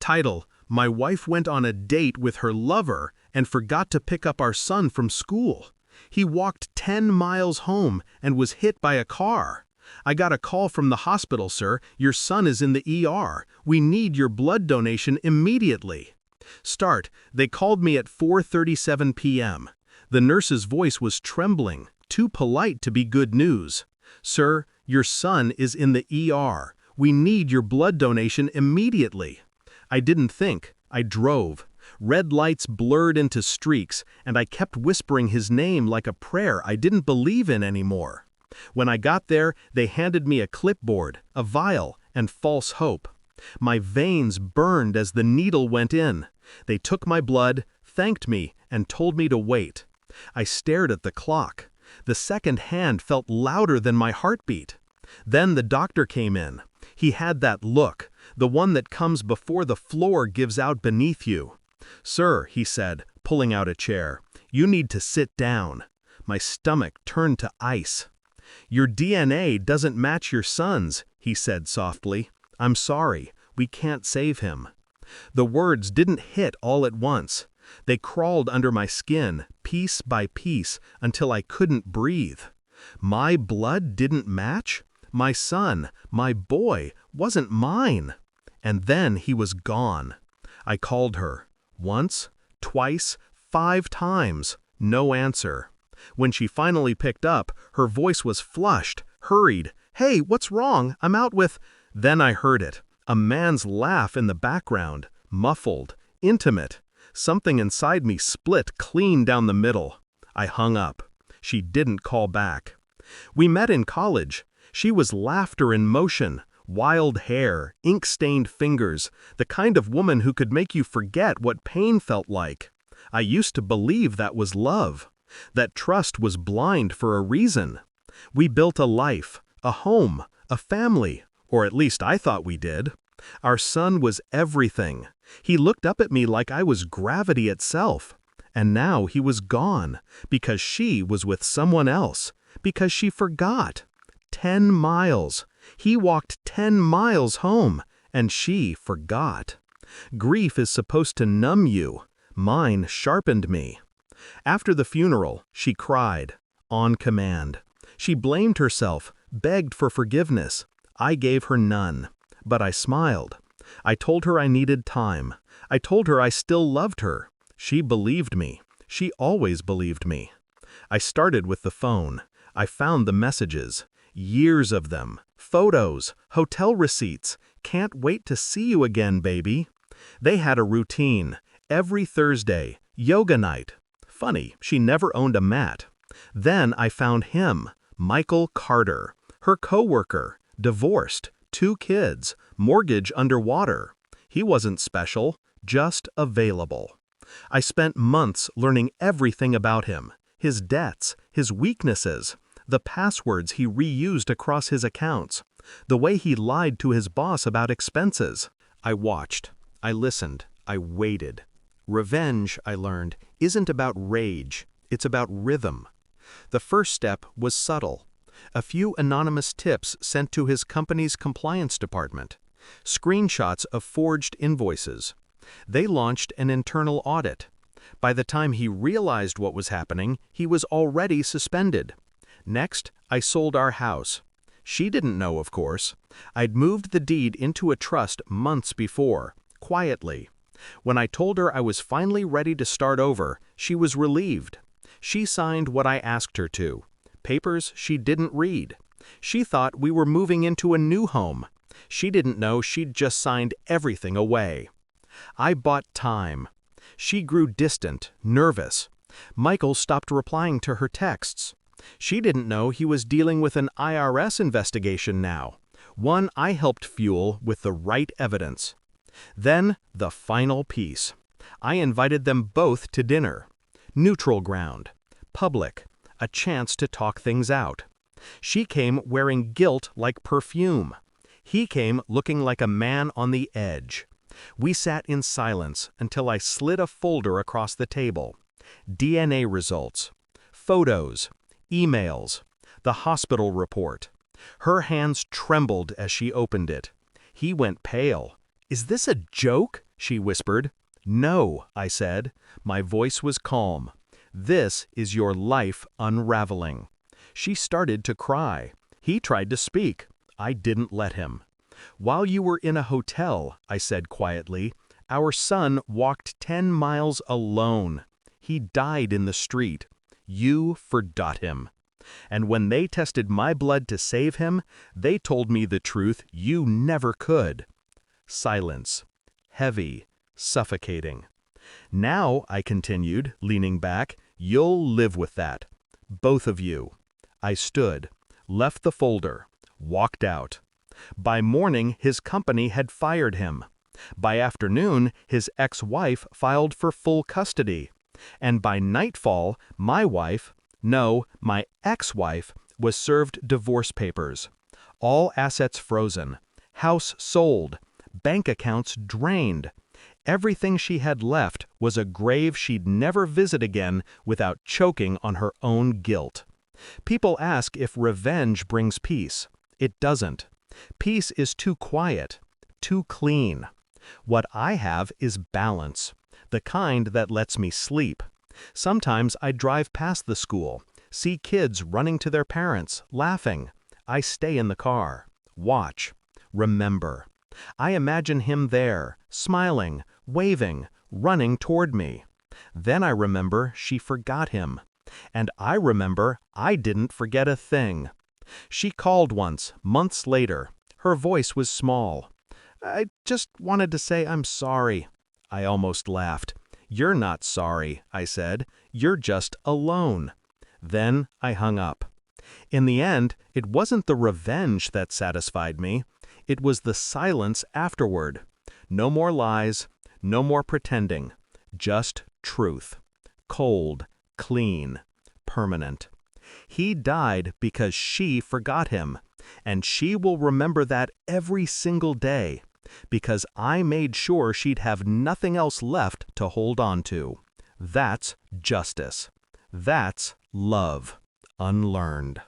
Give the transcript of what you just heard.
Title: My wife went on a date with her lover and forgot to pick up our son from school. He walked 10 miles home and was hit by a car. I got a call from the hospital, sir. Your son is in the ER. We need your blood donation immediately. Start: They called me at 4:37 p.m. The nurse's voice was trembling, too polite to be good news. Sir, your son is in the ER. We need your blood donation immediately. I didn't think. I drove. Red lights blurred into streaks, and I kept whispering his name like a prayer I didn't believe in anymore. When I got there, they handed me a clipboard, a vial, and false hope. My veins burned as the needle went in. They took my blood, thanked me, and told me to wait. I stared at the clock. The second hand felt louder than my heartbeat. Then the doctor came in. He had that look, the one that comes before the floor gives out beneath you. Sir, he said, pulling out a chair, you need to sit down. My stomach turned to ice. Your DNA doesn't match your son's, he said softly. I'm sorry, we can't save him. The words didn't hit all at once. They crawled under my skin, piece by piece, until I couldn't breathe. My blood didn't match? My son, my boy, wasn't mine. And then he was gone. I called her. Once, twice, 5 times. No answer. When she finally picked up, her voice was flushed, hurried. Hey, what's wrong? I'm out with... Then I heard it. A man's laugh in the background, muffled, intimate. Something inside me split clean down the middle. I hung up. She didn't call back. We met in college. She was laughter in motion, wild hair, ink-stained fingers, the kind of woman who could make you forget what pain felt like. I used to believe that was love, that trust was blind for a reason. We built a life, a home, a family, or at least I thought we did. Our son was everything. He looked up at me like I was gravity itself. And now he was gone, because she was with someone else, because she forgot. 10 miles. He walked 10 miles home, and she forgot. Grief is supposed to numb you. Mine sharpened me. After the funeral, she cried, on command. She blamed herself, begged for forgiveness. I gave her none, but I smiled. I told her I needed time. I told her I still loved her. She believed me. She always believed me. I started with the phone. I found the messages. Years of them. Photos, hotel receipts. Can't wait to see you again, baby. They had a routine. Every Thursday, yoga night. Funny, she never owned a mat. Then I found him, Michael Carter, her coworker, divorced, 2 kids, mortgage underwater. He wasn't special, just available. I spent months learning everything about him, his debts, his weaknesses, the passwords he reused across his accounts, the way he lied to his boss about expenses. I watched, I listened, I waited. Revenge, I learned, isn't about rage, it's about rhythm. The first step was subtle. A few anonymous tips sent to his company's compliance department. Screenshots of forged invoices. They launched an internal audit. By the time he realized what was happening, he was already suspended. Next, I sold our house. She didn't know, of course. I'd moved the deed into a trust months before, quietly. When I told her I was finally ready to start over, she was relieved. She signed what I asked her to. Papers she didn't read. She thought we were moving into a new home. She didn't know she'd just signed everything away. I bought time. She grew distant, nervous. Michael stopped replying to her texts. She didn't know he was dealing with an IRS investigation now, one I helped fuel with the right evidence. Then, the final piece. I invited them both to dinner. Neutral ground. Public. A chance to talk things out. She came wearing guilt like perfume. He came looking like a man on the edge. We sat in silence until I slid a folder across the table. DNA results. Photos. Emails. The hospital report. Her hands trembled as she opened it. He went pale. "Is this a joke?" she whispered. No, I said. My voice was calm. This is your life unraveling. She started to cry. He tried to speak. I didn't let him. While you were in a hotel, I said quietly, our son walked 10 miles alone. He died in the street. You forgot him. And when they tested my blood to save him, they told me the truth you never could. Silence. Heavy. Suffocating. Now, I continued, leaning back, you'll live with that. Both of you. I stood, left the folder, walked out. By morning, his company had fired him. By afternoon, his ex-wife filed for full custody. And by nightfall, my ex-wife, was served divorce papers. All assets frozen. House sold. Bank accounts drained. Everything she had left was a grave she'd never visit again without choking on her own guilt. People ask if revenge brings peace. It doesn't. Peace is too quiet, too clean. What I have is balance, the kind that lets me sleep. Sometimes I drive past the school, see kids running to their parents, laughing. I stay in the car, watch, remember. I imagine him there, smiling, waving, running toward me. Then I remember she forgot him. And I remember I didn't forget a thing. She called once, months later. Her voice was small. I just wanted to say I'm sorry. I almost laughed. You're not sorry, I said. You're just alone. Then I hung up. In the end, it wasn't the revenge that satisfied me. It was the silence afterward. No more lies, no more pretending. Just truth. Cold, clean, permanent. He died because she forgot him, and she will remember that every single day, because I made sure she'd have nothing else left to hold on to. That's justice. That's love, unlearned.